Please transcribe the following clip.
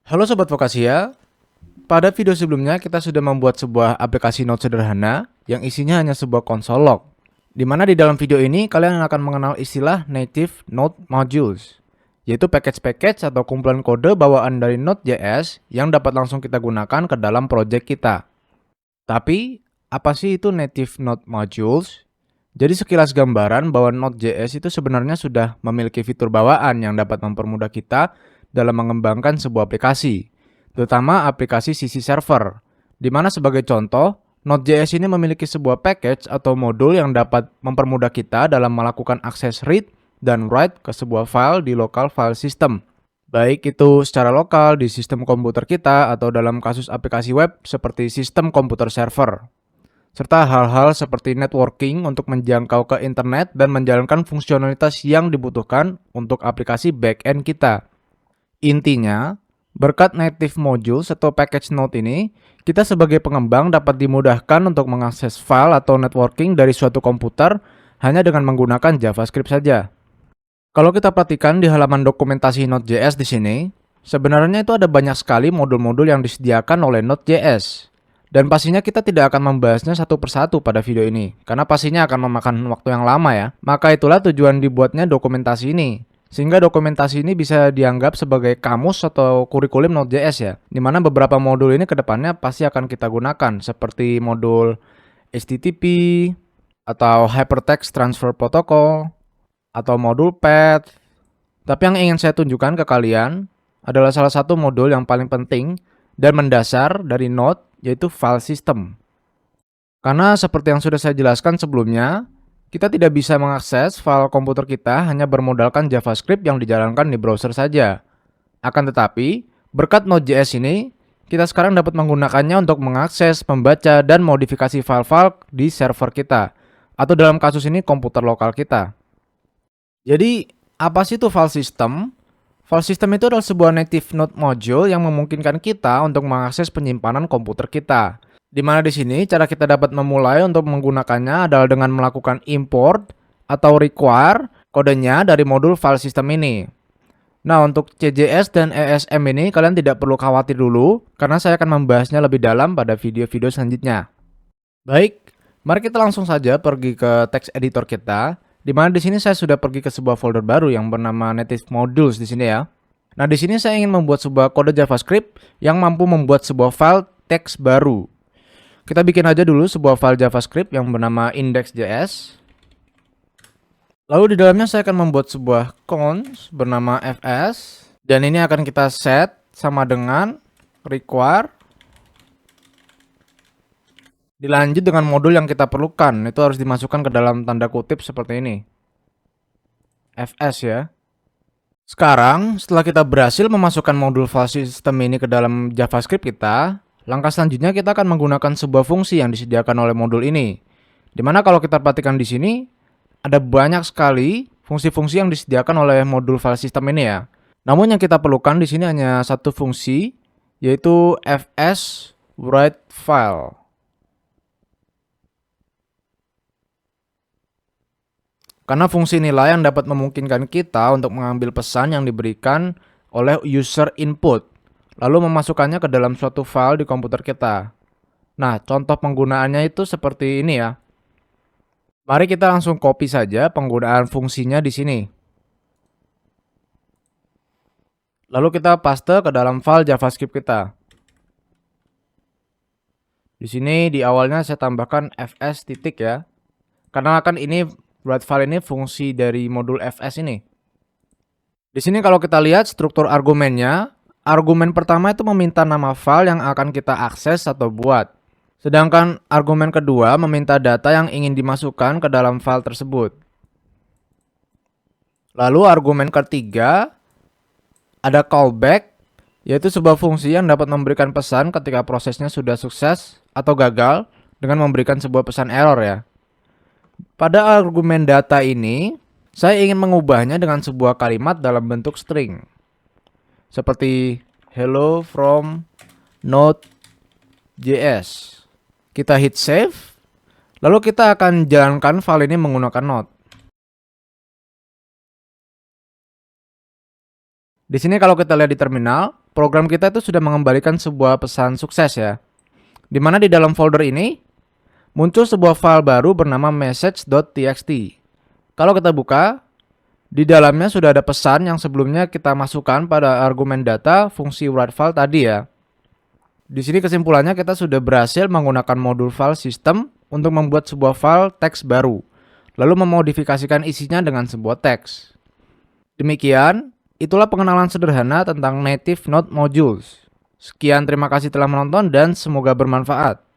Halo Sobat Vokasia, pada video sebelumnya kita sudah membuat sebuah aplikasi Node sederhana yang isinya hanya sebuah konsol log. Di mana di dalam video ini kalian akan mengenal istilah Native Node Modules, yaitu package-package atau kumpulan kode bawaan dari Node.js yang dapat langsung kita gunakan ke dalam project kita. Tapi, apa sih itu Native Node Modules? Jadi sekilas gambaran bahwa Node.js itu sebenarnya sudah memiliki fitur bawaan yang dapat mempermudah kita dalam mengembangkan sebuah aplikasi, terutama aplikasi sisi server, di mana sebagai contoh, Node.js ini memiliki sebuah package atau modul yang dapat mempermudah kita dalam melakukan akses read dan write ke sebuah file di local file system. Baik itu secara lokal di sistem komputer kita atau dalam kasus aplikasi web seperti sistem komputer server. Serta hal-hal seperti networking untuk menjangkau ke internet dan menjalankan fungsionalitas yang dibutuhkan untuk aplikasi backend kita. Intinya, berkat native modules atau package Node ini, kita sebagai pengembang dapat dimudahkan untuk mengakses file atau networking dari suatu komputer hanya dengan menggunakan JavaScript saja. Kalau kita perhatikan di halaman dokumentasi Node.js di sini, sebenarnya itu ada banyak sekali modul-modul yang disediakan oleh Node.js. Dan pastinya kita tidak akan membahasnya satu persatu pada video ini, karena pastinya akan memakan waktu yang lama ya. Maka itulah tujuan dibuatnya dokumentasi ini. Sehingga dokumentasi ini bisa dianggap sebagai kamus atau kurikulum Node.js ya, di mana beberapa modul ini kedepannya pasti akan kita gunakan, seperti modul HTTP, atau Hypertext Transfer Protocol, atau modul path. Tapi yang ingin saya tunjukkan ke kalian adalah salah satu modul yang paling penting dan mendasar dari Node, yaitu file system. Karena seperti yang sudah saya jelaskan sebelumnya, kita tidak bisa mengakses file komputer kita hanya bermodalkan JavaScript yang dijalankan di browser saja. Akan tetapi, berkat Node.js ini, kita sekarang dapat menggunakannya untuk mengakses, membaca, dan modifikasi file-file di server kita, atau dalam kasus ini komputer lokal kita. Jadi, apa sih itu file system? File system itu adalah sebuah native Node module yang memungkinkan kita untuk mengakses penyimpanan komputer kita. Di mana di sini cara kita dapat memulai untuk menggunakannya adalah dengan melakukan import atau require kodenya dari modul file system ini. Nah, untuk CJS dan ESM ini kalian tidak perlu khawatir dulu karena saya akan membahasnya lebih dalam pada video-video selanjutnya. Baik, mari kita langsung saja pergi ke text editor kita. Di mana di sini saya sudah pergi ke sebuah folder baru yang bernama native modules di sini ya. Nah, di sini saya ingin membuat sebuah kode JavaScript yang mampu membuat sebuah file teks baru. Kita bikin aja dulu sebuah file JavaScript yang bernama index.js. Lalu di dalamnya saya akan membuat sebuah cons bernama fs. Dan ini akan kita set sama dengan require. Dilanjut dengan modul yang kita perlukan. Itu harus dimasukkan ke dalam tanda kutip seperti ini. Fs ya. Sekarang setelah kita berhasil memasukkan modul file system ini ke dalam JavaScript kita, langkah selanjutnya kita akan menggunakan sebuah fungsi yang disediakan oleh modul ini. Dimana kalau kita perhatikan di sini, ada banyak sekali fungsi-fungsi yang disediakan oleh modul file system ini ya. Namun yang kita perlukan di sini hanya satu fungsi, yaitu fs write file. Karena fungsi inilah yang dapat memungkinkan kita untuk mengambil pesan yang diberikan oleh user input, lalu memasukkannya ke dalam suatu file di komputer kita. Nah, contoh penggunaannya itu seperti ini ya. Mari kita langsung copy saja penggunaan fungsinya di sini. Lalu kita paste ke dalam file JavaScript kita. Di sini di awalnya saya tambahkan fs titik ya. Karena kan ini write file ini fungsi dari modul fs ini. Di sini kalau kita lihat struktur argumennya, argumen pertama itu meminta nama file yang akan kita akses atau buat. Sedangkan argumen kedua meminta data yang ingin dimasukkan ke dalam file tersebut. Lalu argumen ketiga ada callback, yaitu sebuah fungsi yang dapat memberikan pesan ketika prosesnya sudah sukses atau gagal dengan memberikan sebuah pesan error ya. Pada argumen data ini, saya ingin mengubahnya dengan sebuah kalimat dalam bentuk string. Seperti hello from Node.js. Kita hit save, lalu kita akan jalankan file ini menggunakan Node. Di sini kalau kita lihat di terminal, program kita itu sudah mengembalikan sebuah pesan sukses ya. Dimana di dalam folder ini muncul sebuah file baru bernama message.txt. Kalau kita buka, di dalamnya sudah ada pesan yang sebelumnya kita masukkan pada argumen data fungsi write file tadi ya. Di sini kesimpulannya kita sudah berhasil menggunakan modul file system untuk membuat sebuah file teks baru, lalu memodifikasikan isinya dengan sebuah teks. Demikian, itulah pengenalan sederhana tentang Native Node Modules. Sekian, terima kasih telah menonton dan semoga bermanfaat.